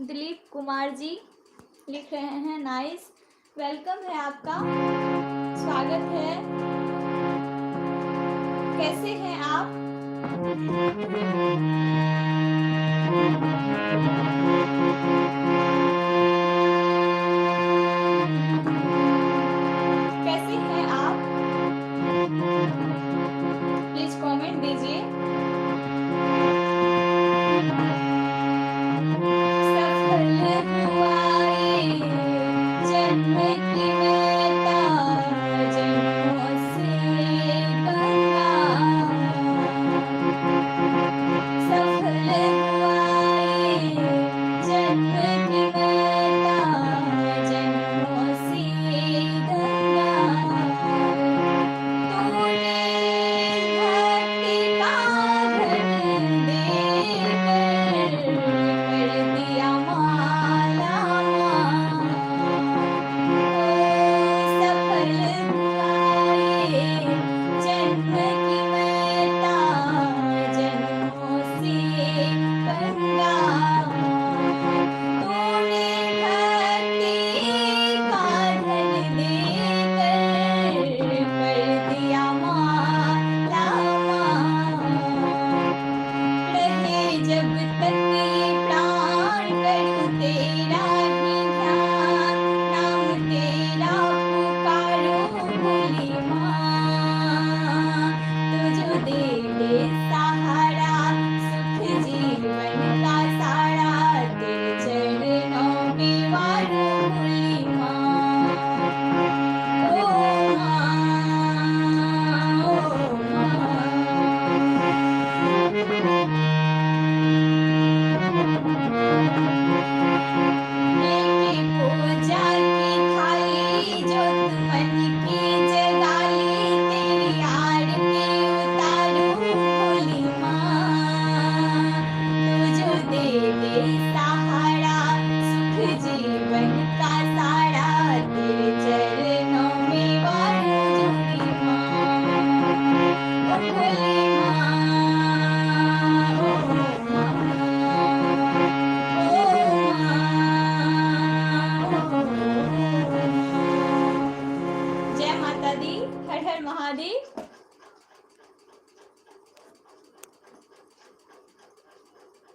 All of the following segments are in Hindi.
दिलीप कुमार जी लिख रहे हैं नाइस, वेलकम है आपका, स्वागत है। कैसे हैं आप? कैसे हैं आप? प्लीज कमेंट दीजिए।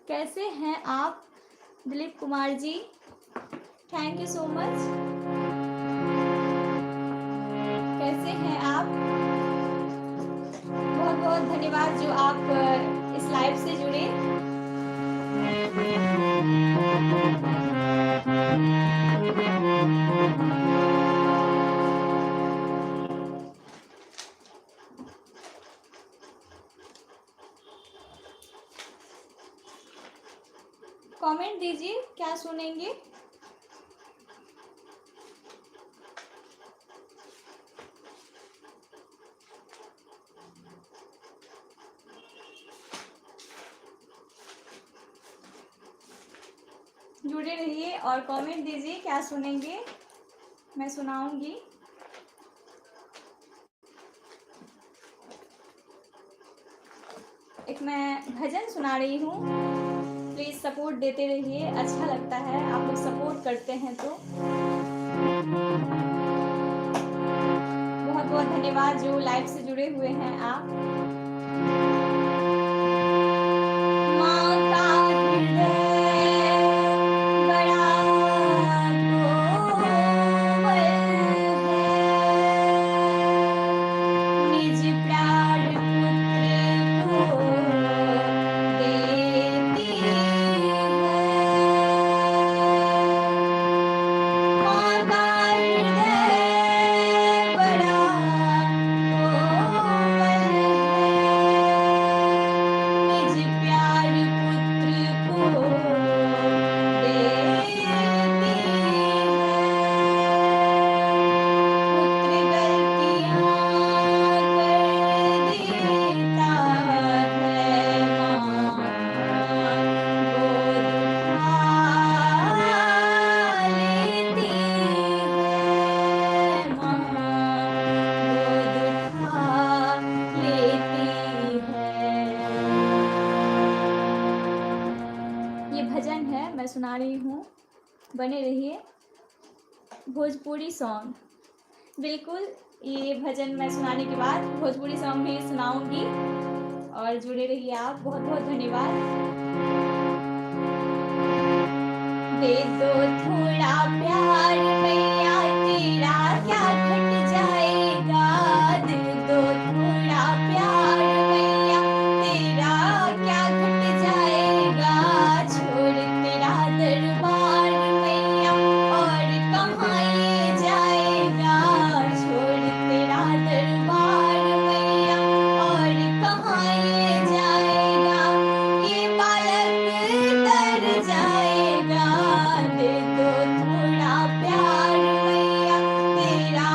कैसे हैं आप Dilip Kumar ji? Thank you so much. कैसे हैं आप? बहुत बहुत धन्यवाद जो आप इस लाइव से जुड़े। कमेंट दीजिए क्या सुनेंगे। जुड़े रहिए और कमेंट दीजिए क्या सुनेंगे, मैं सुनाऊंगी। एक मैं भजन सुना रही हूँ, प्लीज सपोर्ट देते रहिए, अच्छा लगता है आप लोग सपोर्ट करते हैं तो। बहुत बहुत धन्यवाद जो लाइव से जुड़े हुए हैं आप। माँ का हृदय बड़ा कोमल है, निज प्यार पुत्र को देती है। माँ का हृदय बड़ा कोमल है, निज प्यार पुत्र को देती है। पुत्र गलतियाँ कर देता है, माँ गोद उठा लेती है, माँ गोद उठा लेती है। ये भजन है मैं सुना रही हूँ, बने रहिए। भोजपुरी सॉन्ग, बिल्कुल ये भजन मैं सुनाने के बाद भोजपुरी सॉन्ग भी सुनाऊंगी और जुड़े रहिए आप। बहुत बहुत धन्यवाद। दे दो थोड़ा प्यार मैया, तेरा क्या घट जाएगा। दे दो थोड़ा प्यार मैया, तेरा क्या घट जाएगा। छोड़ तेरा दरबार मैया, और कहाँ ये जाएगा। छोड़ तेरा दरबार मैया, और कहाँ ये जाएगा। ये बालक तर जाएगा। दे दो थोड़ा प्यार मैया, तेरा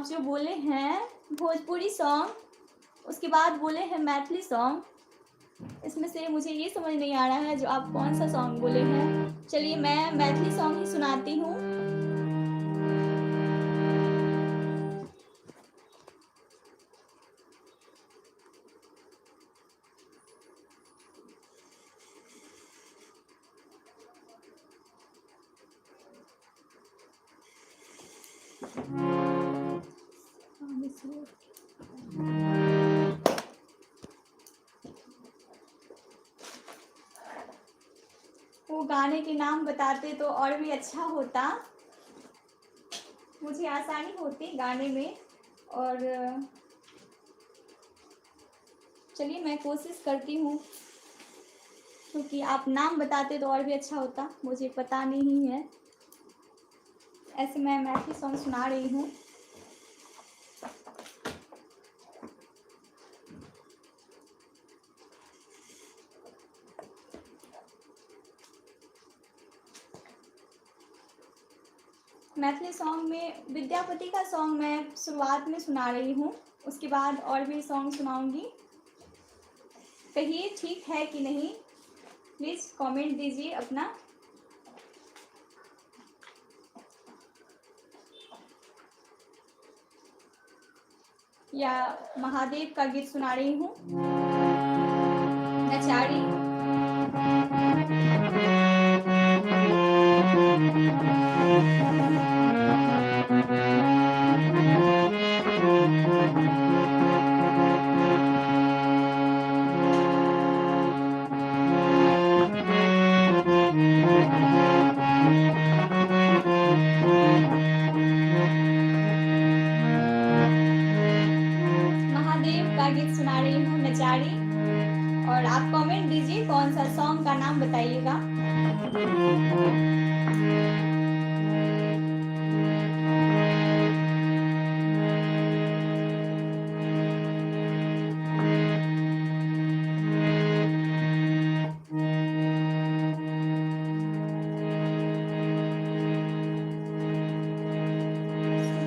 जो बोले हैं भोजपुरी सॉन्ग, उसके बाद बोले हैं मैथिली सॉन्ग, इसमें से मुझे ये समझ नहीं आ रहा है जो आप कौन सा सॉन्ग बोले हैं। चलिए मैं मैथिली सॉन्ग ही सुनाती हूँ। वो गाने के नाम बताते तो और भी अच्छा होता, मुझे आसानी होती गाने में। और चलिए मैं कोशिश करती हूँ, क्योंकि आप नाम बताते तो और भी अच्छा होता, मुझे पता नहीं है। ऐसे मैं मैथिली सॉन्ग सुना रही हूँ। मैथिली सॉन्ग में विद्यापति का सॉन्ग मैं शुरुआत में सुना रही हूँ, उसके बाद और भी सॉन्ग सुनाऊंगी। कहिए ठीक है कि नहीं, प्लीज़ कमेंट दीजिए अपना। या महादेव का गीत सुना रही हूँ, नचारी। महादेव का गीत सुना रही हूँ, नचारी। और आप कमेंट दीजिए कौन सा सॉन्ग का नाम बताइएगा।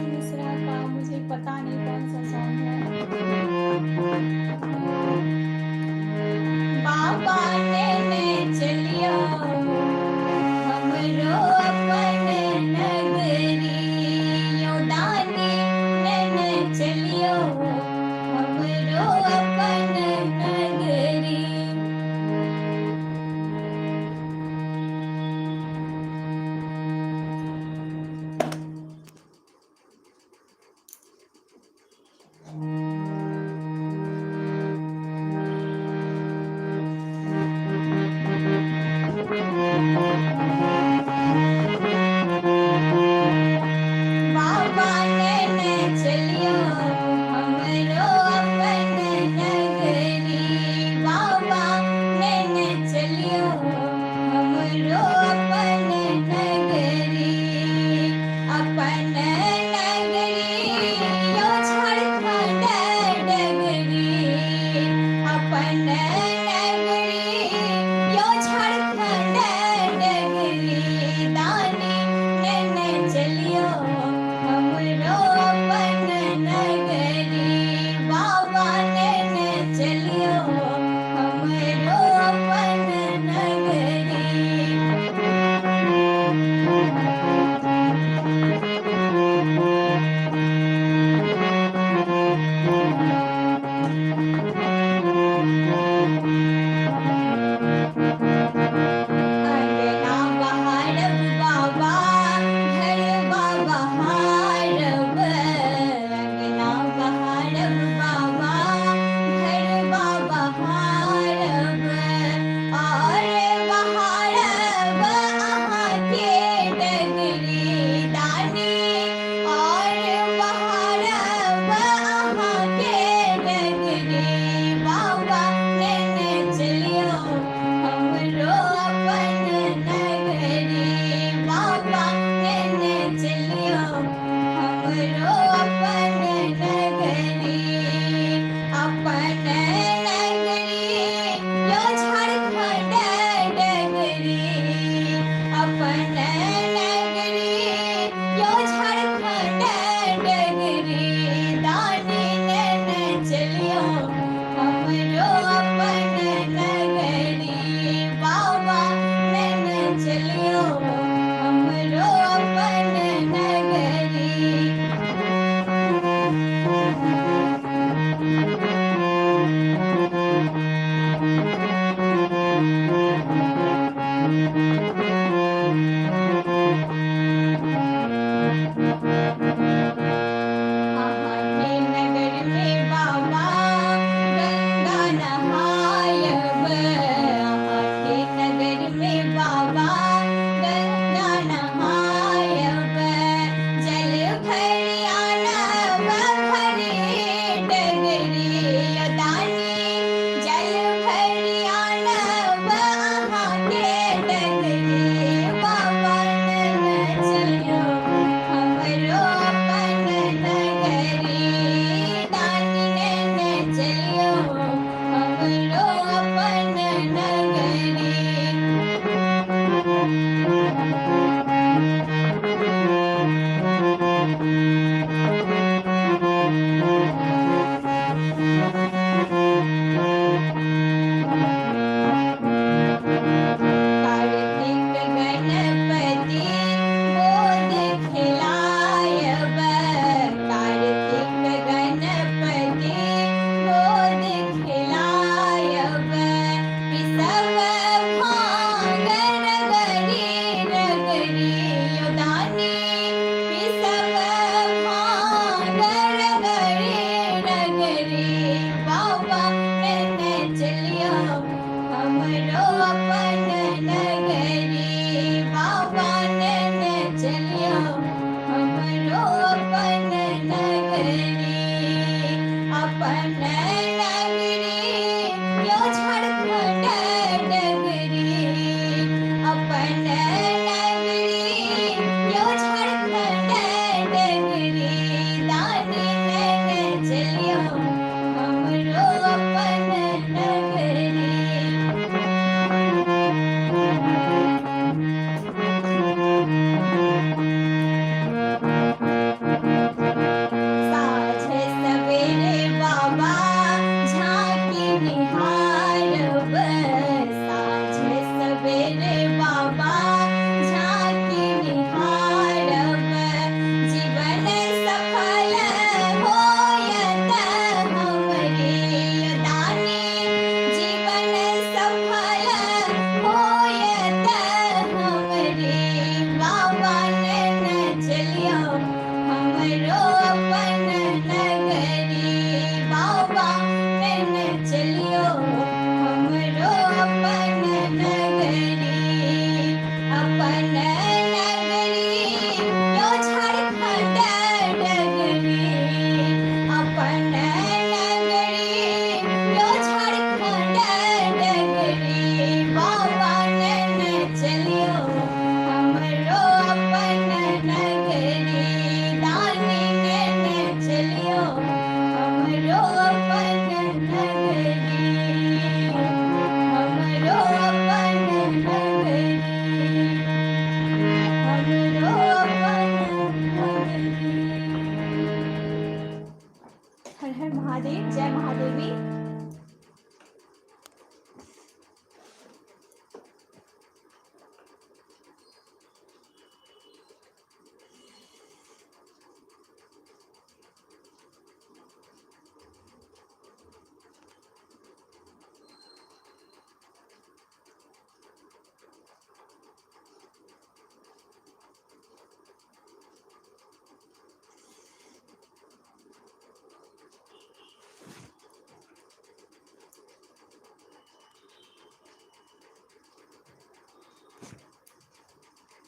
मिश्रा का मुझे पता नहीं कौन सा सॉन्ग है। बाबा ने चलियो हमरो अपन नगरी, यो दानी ने चलियो हमरो अपन नगरी।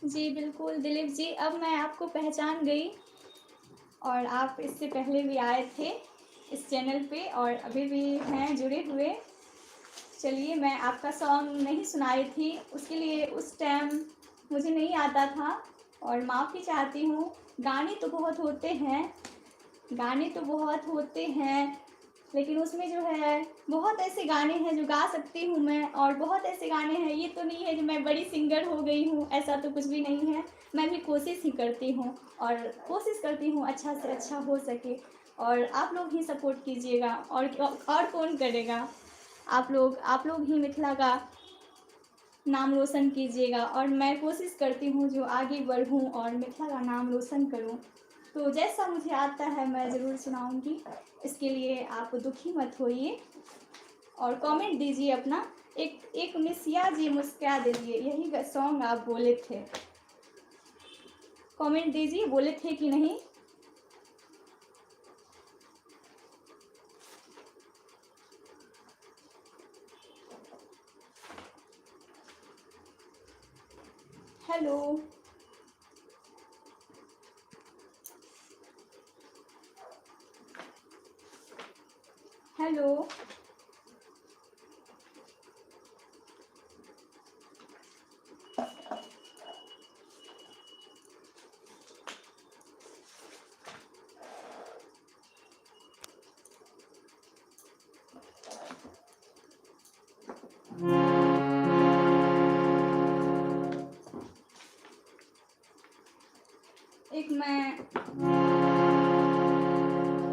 जी बिल्कुल दिलीप जी, अब मैं आपको पहचान गई और आप इससे पहले भी आए थे इस चैनल पे और अभी भी हैं जुड़े हुए। चलिए, मैं आपका सॉन्ग नहीं सुनाई थी, उसके लिए उस टाइम मुझे नहीं आता था और माफ़ी चाहती हूँ। गाने तो बहुत होते हैं लेकिन उसमें जो है बहुत ऐसे गाने हैं जो गा सकती हूँ मैं, और बहुत ऐसे गाने हैं, ये तो नहीं है कि मैं बड़ी सिंगर हो गई हूँ, ऐसा तो कुछ भी नहीं है। मैं भी कोशिश ही करती हूँ और कोशिश करती हूँ अच्छा से अच्छा हो सके, और आप लोग ही सपोर्ट कीजिएगा और कौन करेगा। आप लोग ही मिथिला का नाम रोशन कीजिएगा और मैं कोशिश करती हूँ जो आगे बढ़ूँ और मिथिला का नाम रोशन करूँ। तो जैसा मुझे आता है मैं ज़रूर सुनाऊंगी, इसके लिए आप दुखी मत होइए और कमेंट दीजिए अपना। एक मिसिया जी मुस्कुरा दीजिए, यही सॉन्ग आप बोले थे। कमेंट दीजिए, बोले थे कि नहीं। हेलो, हेलो, एक मैं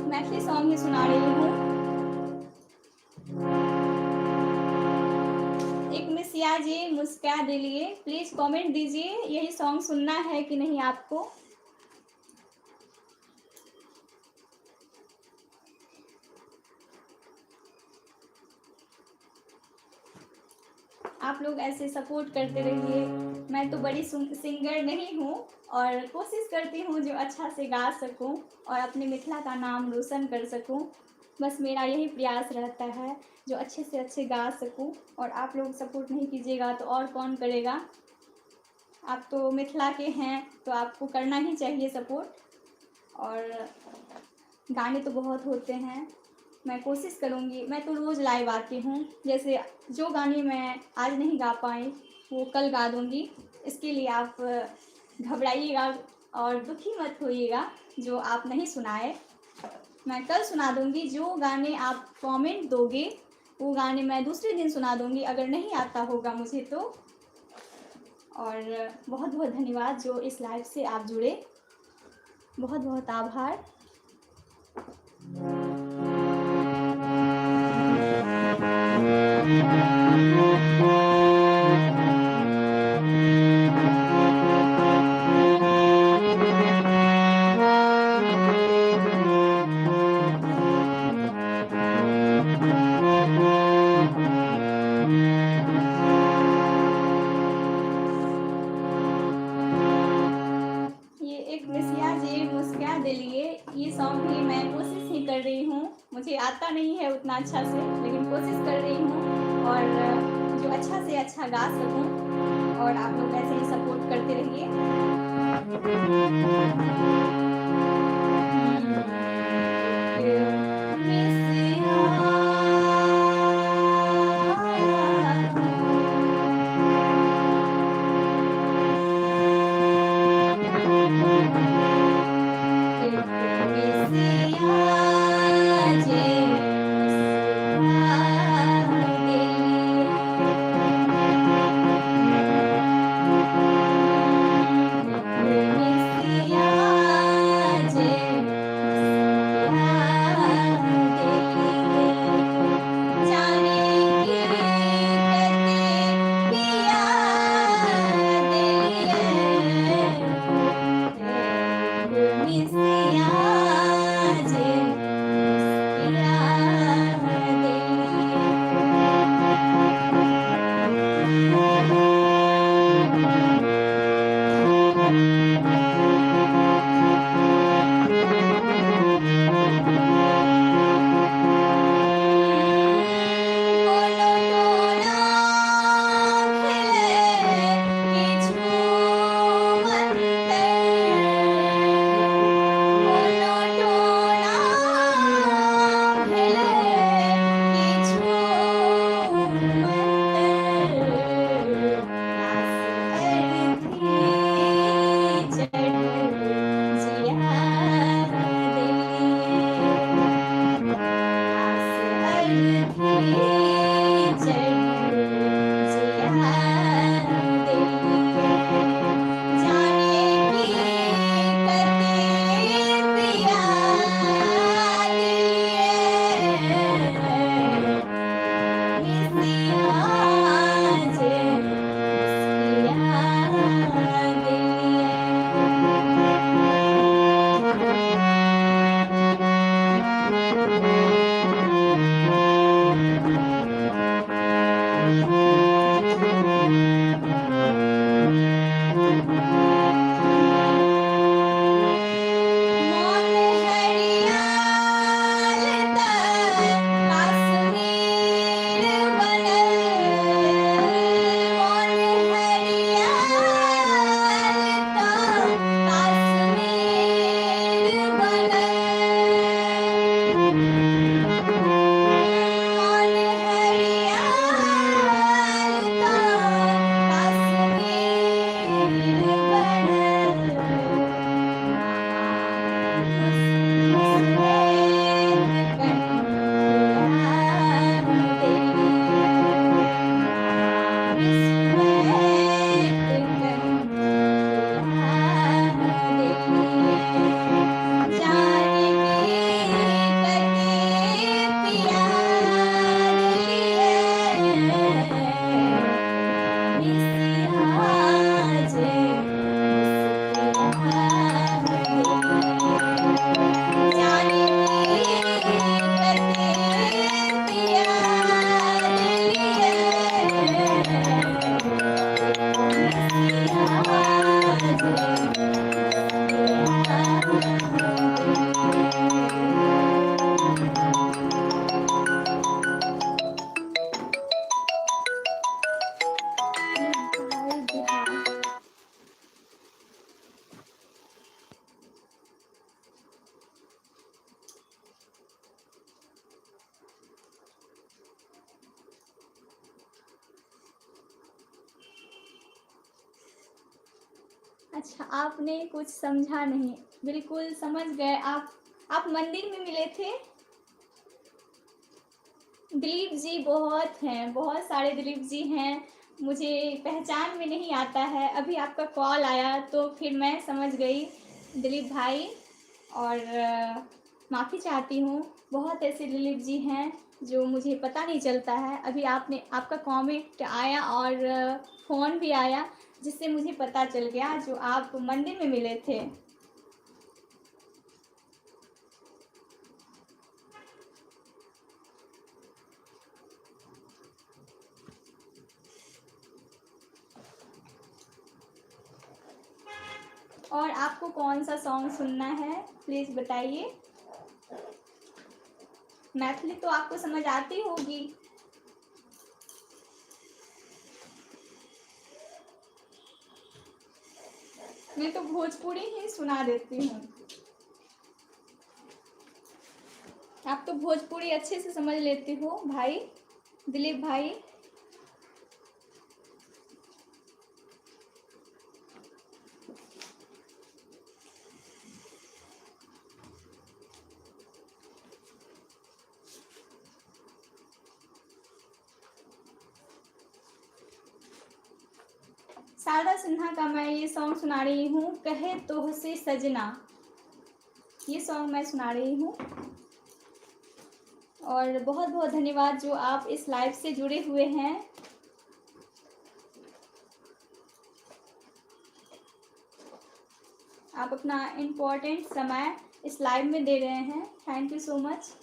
मैथिली सॉन्ग ही सुना रही हूँ। एक मिसिया जी मुस्कुरा दिलिए, प्लीज़ कमेंट दीजिए यही सॉन्ग सुनना है कि नहीं आपको। आप लोग ऐसे सपोर्ट करते रहिए। मैं तो बड़ी सिंगर नहीं हूँ और कोशिश करती हूँ जो अच्छा से गा सकूँ और अपने मिथिला का नाम रोशन कर सकूँ। बस मेरा यही प्रयास रहता है जो अच्छे से अच्छे गा सकूँ। और आप लोग सपोर्ट नहीं कीजिएगा तो और कौन करेगा। आप तो मिथिला के हैं तो आपको करना ही चाहिए सपोर्ट। और गाने तो बहुत होते हैं, मैं कोशिश करूँगी। मैं तो रोज़ लाइव आती हूँ, जैसे जो गाने मैं आज नहीं गा पाई वो कल गा दूँगी। इसके लिए आप घबराइएगा और दुखी मत होइएगा जो आप नहीं सुनाए। मैं कल सुना दूँगी। जो गाने आप कमेंट दोगे वो गाने मैं दूसरे दिन सुना दूँगी अगर नहीं आता होगा मुझे तो। और बहुत बहुत धन्यवाद जो इस लाइव से आप जुड़े, बहुत बहुत आभार। ये एक मिसिया जी मुस्कुरा दिलिए, ये सॉन्ग भी मैं कोशिश ही कर रही हूँ। मुझे आता नहीं है उतना अच्छा से, लेकिन कोशिश कर रही हूँ और जो अच्छा से अच्छा गा सकूँ। और आप लोग ऐसे ही सपोर्ट करते रहिए। अच्छा, आपने कुछ समझा नहीं। बिल्कुल समझ गए आप मंदिर में मिले थे? दिलीप जी बहुत हैं, बहुत सारे दिलीप जी हैं, मुझे पहचान में नहीं आता है। अभी आपका कॉल आया तो फिर मैं समझ गई दिलीप भाई, और माफ़ी चाहती हूँ। बहुत ऐसे दिलीप जी हैं जो मुझे पता नहीं चलता है। अभी आपका कमेंट आया और फ़ोन भी आया, जिससे मुझे पता चल गया जो आप मंदिर में मिले थे। और आपको कौन सा सॉन्ग सुनना है प्लीज़ बताइए। मैथिली तो आपको समझ आती होगी। मैं तो भोजपुरी ही सुना देती हूँ। आप तो भोजपुरी अच्छे से समझ लेते हो भाई, दिलीप भाई। शारदा सिन्हा का मैं ये सॉन्ग सुना रही हूँ, कहे तो से सजना। ये सॉन्ग मैं सुना रही हूँ। और बहुत बहुत धन्यवाद जो आप इस लाइव से जुड़े हुए हैं। आप अपना इम्पोर्टेंट समय इस लाइव में दे रहे हैं। Thank you so much.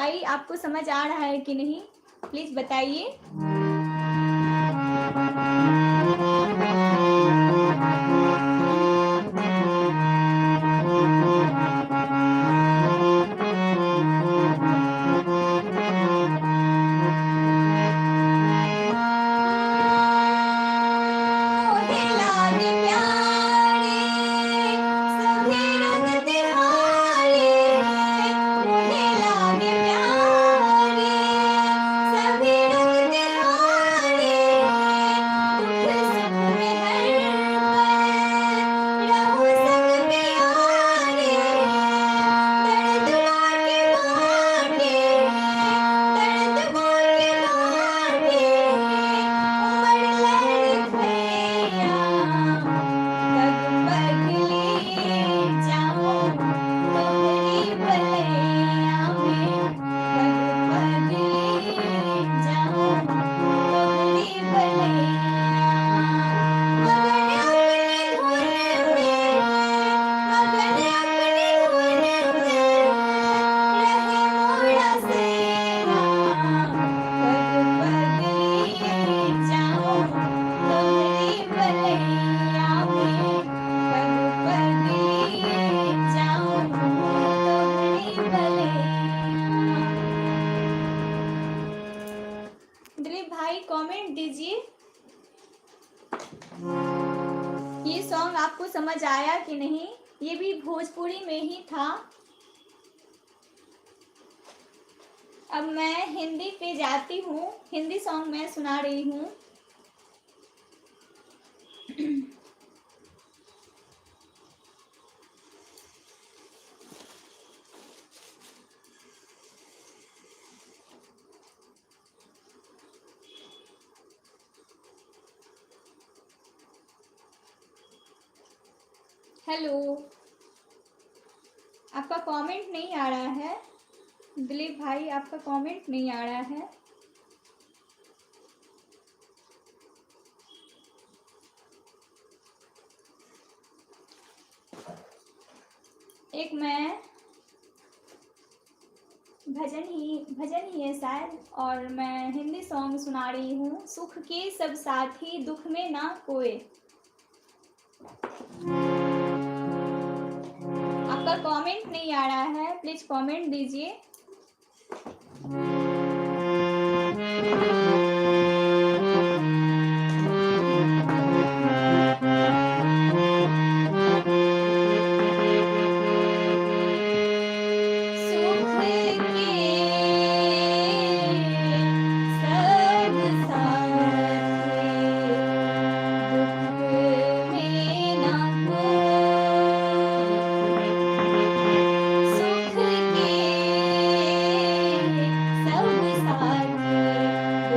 भाई आपको समझ आ रहा है कि नहीं, प्लीज बताइए। दिलीप भाई कमेंट दीजिए, ये सॉन्ग आपको समझ आया कि नहीं। ये भी भोजपुरी में ही था। अब मैं हिंदी पे जाती हूँ, हिंदी सॉन्ग मैं सुना रही हूँ। हेलो, आपका कमेंट नहीं आ रहा है दिलीप भाई, आपका कमेंट नहीं आ रहा है। एक मैं भजन ही है शायद, और मैं हिंदी सॉन्ग सुना रही हूँ। सुख के सब साथी दुख में ना कोई। आपका कमेंट नहीं आ रहा है, प्लीज कमेंट दीजिए। दुख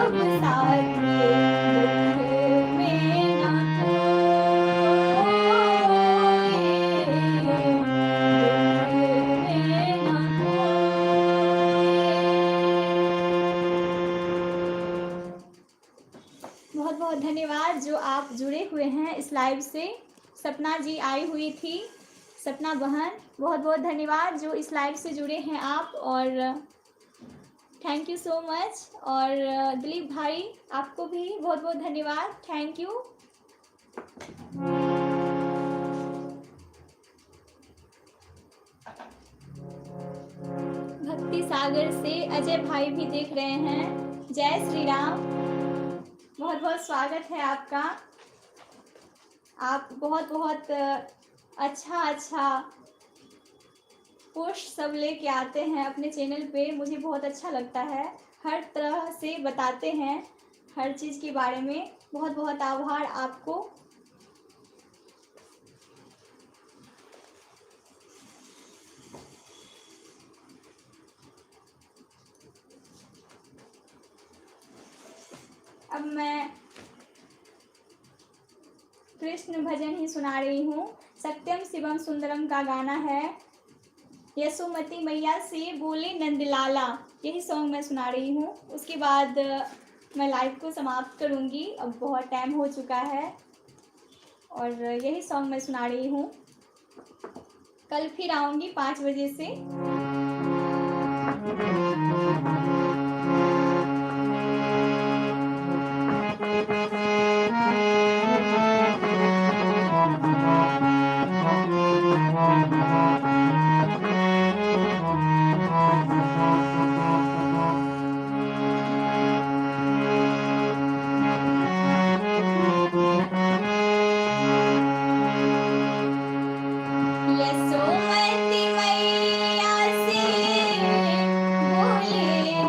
सब साथ ये दुख में ना खोए, दुख में ना खोए। बहुत बहुत धन्यवाद जो आप जुड़े हुए हैं इस लाइव से। सपना जी आई हुई थी, सपना बहन, बहुत बहुत धन्यवाद जो इस लाइव से जुड़े हैं आप, और थैंक यू सो मच। और दिलीप भाई आपको भी बहुत बहुत धन्यवाद, थैंक यू। भक्ति सागर से अजय भाई भी देख रहे हैं, जय श्री राम, बहुत बहुत स्वागत है आपका। आप बहुत बहुत अच्छा पोस्ट सब लेके आते हैं अपने चैनल पे, मुझे बहुत अच्छा लगता है। हर तरह से बताते हैं हर चीज़ के बारे में, बहुत बहुत आभार आपको। अब मैं कृष्ण भजन ही सुना रही हूँ। सत्यम शिवम सुंदरम का गाना है, यशोमती मैया से बोले नंदलाला, यही सॉन्ग मैं सुना रही हूँ। उसके बाद मैं लाइव को समाप्त करूँगी, अब बहुत टाइम हो चुका है, और यही सॉन्ग मैं सुना रही हूँ। कल फिर आऊँगी 5 बजे से। यशोमती मैया से बोले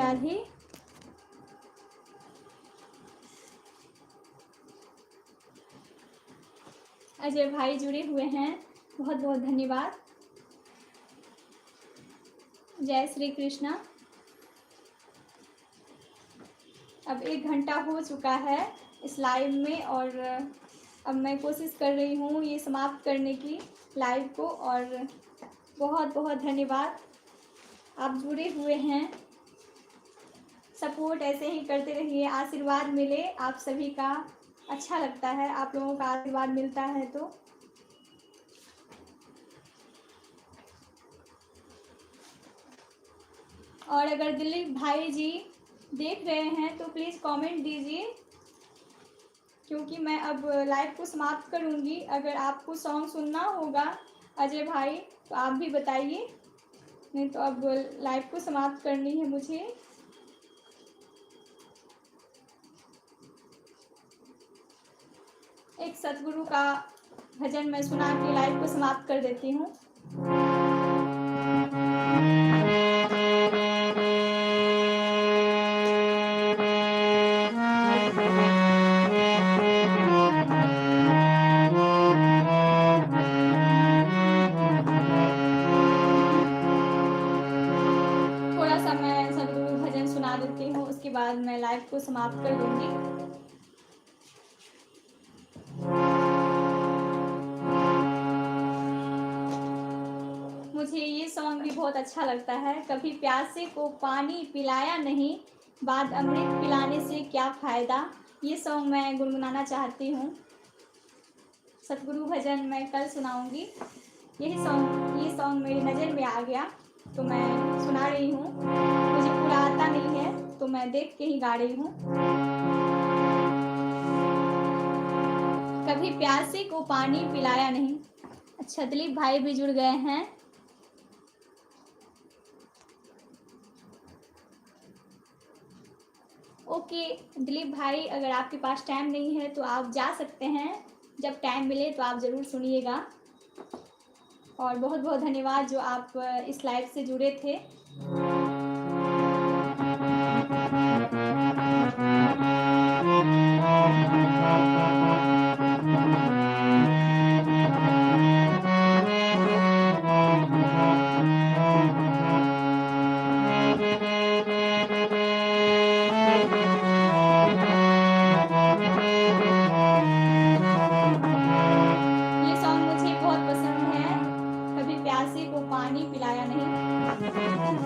राधे। अजय भाई जुड़े हुए हैं, बहुत बहुत धन्यवाद। जय श्री कृष्णा। अब 1 घंटा हो चुका है इस लाइव में और अब मैं कोशिश कर रही हूँ ये समाप्त करने की लाइव को। और बहुत बहुत धन्यवाद, आप जुड़े हुए हैं। सपोर्ट ऐसे ही करते रहिए, आशीर्वाद मिले आप सभी का, अच्छा लगता है आप लोगों का आशीर्वाद मिलता है तो। और अगर दिलीप भाई जी देख रहे हैं तो प्लीज़ कमेंट दीजिए, क्योंकि मैं अब लाइव को समाप्त करूंगी। अगर आपको सॉन्ग सुनना होगा अजय भाई तो आप भी बताइए, नहीं तो अब लाइव को समाप्त करनी है मुझे। एक सतगुरु का भजन मैं सुना के लाइव को समाप्त कर देती हूँ। थोड़ा सा मैं सतगुरु भजन सुना देती हूँ, उसके बाद मैं लाइव को समाप्त कर दूंगी। मुझे ये सॉन्ग भी बहुत अच्छा लगता है। कभी प्यासे को पानी पिलाया नहीं, बाद अमृत पिलाने से क्या फ़ायदा। ये सॉन्ग मैं गुनगुनाना चाहती हूँ। सतगुरु भजन मैं कल सुनाऊंगी। ये सॉन्ग मेरी नज़र में आ गया तो मैं सुना रही हूँ। मुझे पूरा आता नहीं है तो मैं देख के ही गा रही हूँ। कभी प्यासे को पानी पिलाया नहीं। अच्छा, दिलीप भाई भी जुड़ गए हैं। ओके दिलीप भाई, अगर आपके पास टाइम नहीं है तो आप जा सकते हैं, जब टाइम मिले तो आप ज़रूर सुनिएगा। और बहुत बहुत धन्यवाद जो आप इस लाइव से जुड़े थे। ये सॉन्ग मुझे बहुत पसंद है, कभी प्यासे को पानी पिलाया नहीं।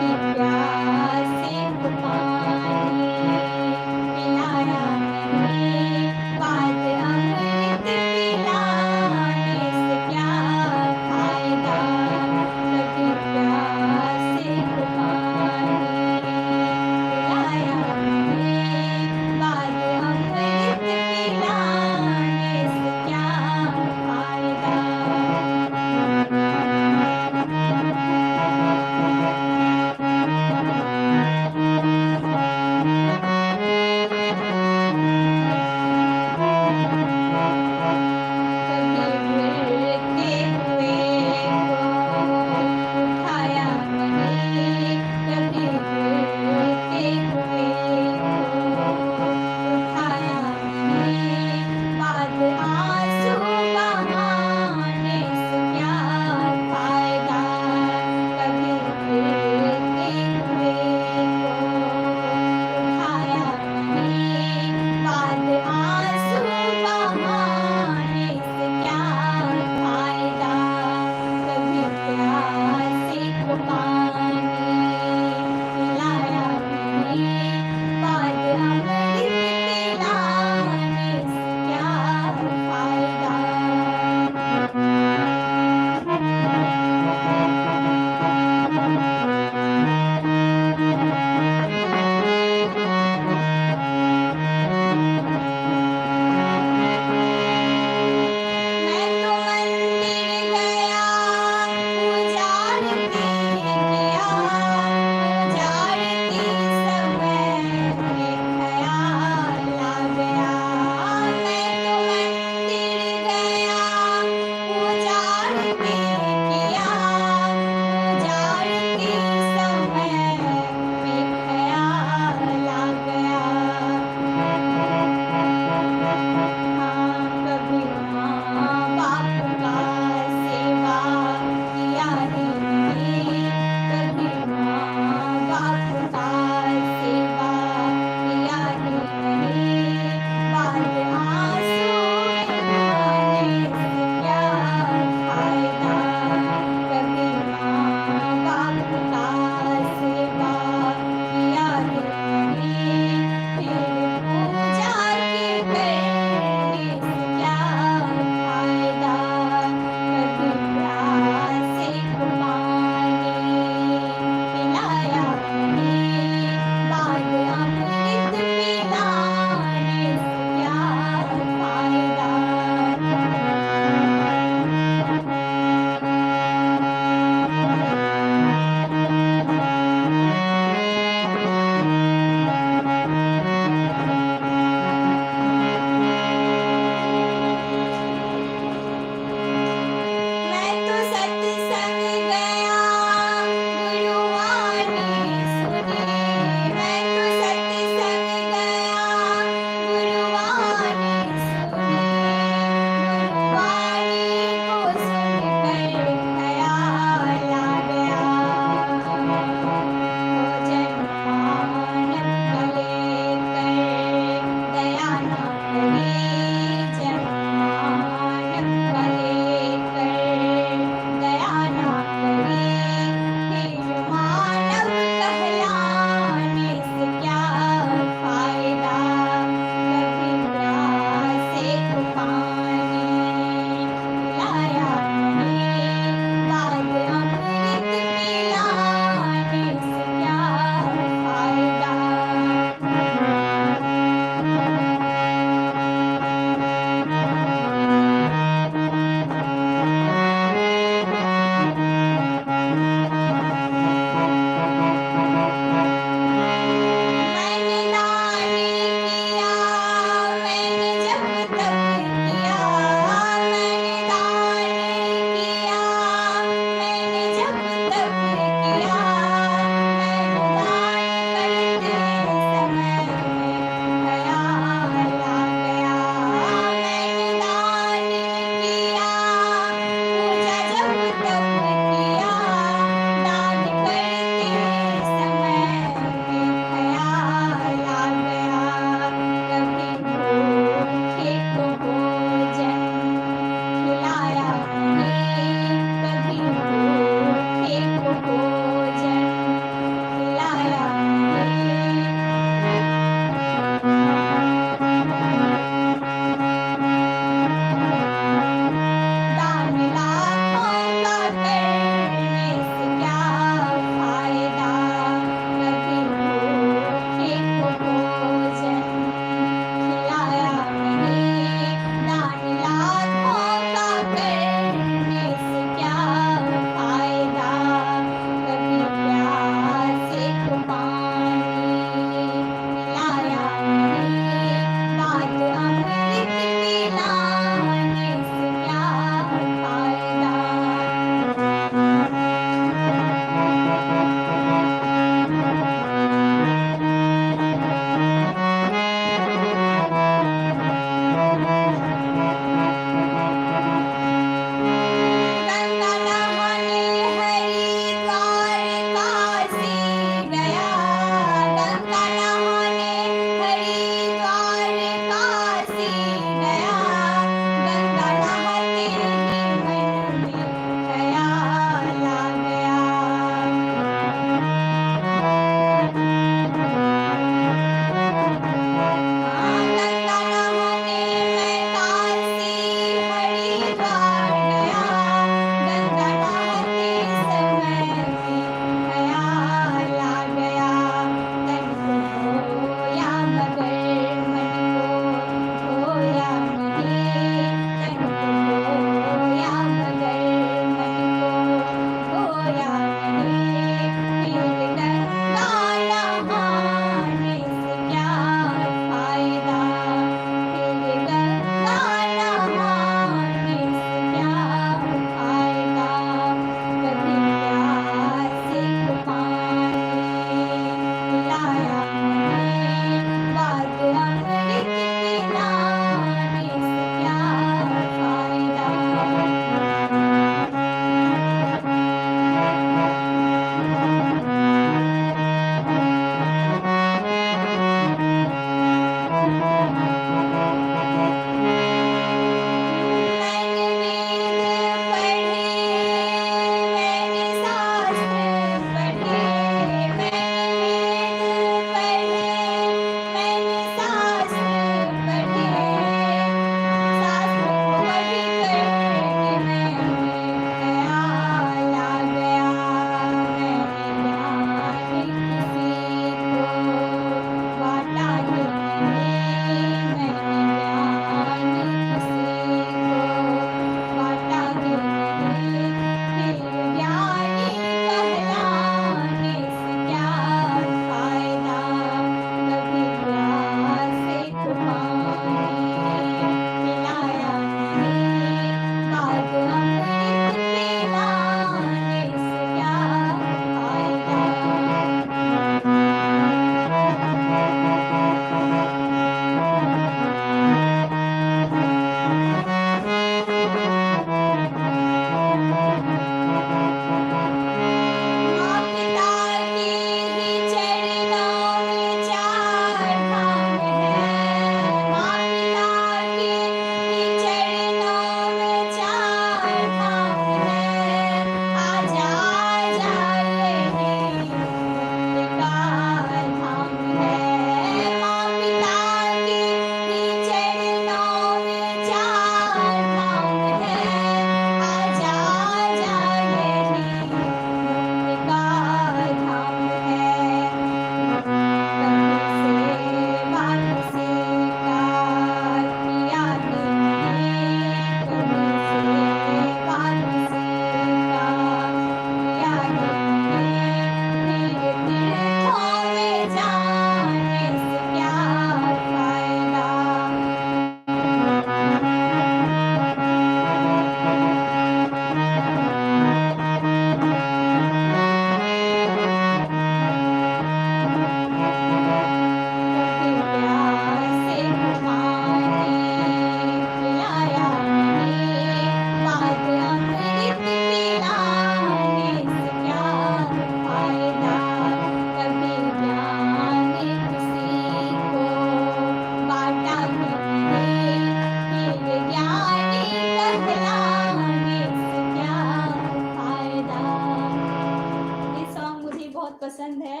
है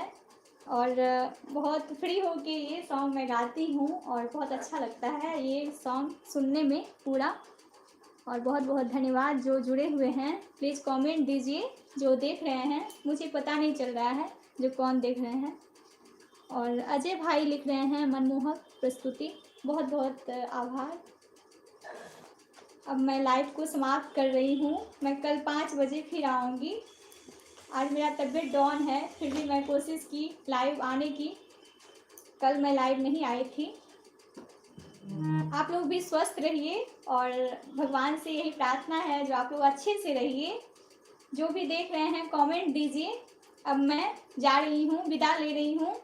और बहुत फ्री होके ये सॉन्ग मैं गाती हूँ और बहुत अच्छा लगता है ये सॉन्ग सुनने में पूरा। और बहुत बहुत धन्यवाद जो जुड़े हुए हैं। प्लीज़ कमेंट दीजिए जो देख रहे हैं, मुझे पता नहीं चल रहा है जो कौन देख रहे हैं। और अजय भाई लिख रहे हैं मनमोहक प्रस्तुति, बहुत बहुत आभार। अब मैं लाइव को समाप्त कर रही हूँ। मैं कल 5 बजे फिर आऊँगी। आज मेरा तबीयत डाउन है, फिर भी मैं कोशिश की लाइव आने की। कल मैं लाइव नहीं आई थी। आप लोग भी स्वस्थ रहिए और भगवान से यही प्रार्थना है जो आप लोग अच्छे से रहिए। जो भी देख रहे हैं कमेंट दीजिए। अब मैं जा रही हूँ, विदा ले रही हूँ।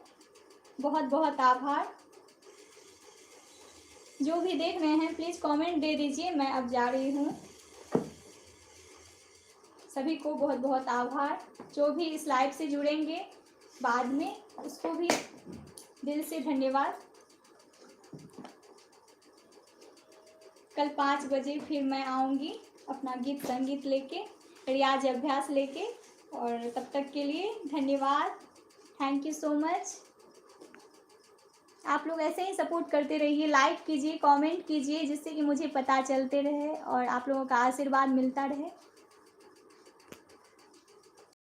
बहुत बहुत आभार। जो भी देख रहे हैं प्लीज़ कमेंट दे दीजिए। मैं अब जा रही हूँ। सभी को बहुत बहुत आभार। जो भी इस लाइव से जुड़ेंगे बाद में, उसको भी दिल से धन्यवाद। कल 5 बजे फिर मैं आऊँगी अपना गीत संगीत लेके, रियाज अभ्यास लेके। और तब तक के लिए धन्यवाद। Thank you so much. आप लोग ऐसे ही सपोर्ट करते रहिए, लाइक कीजिए, कमेंट कीजिए, जिससे कि मुझे पता चलते रहे और आप लोगों का आशीर्वाद मिलता रहे।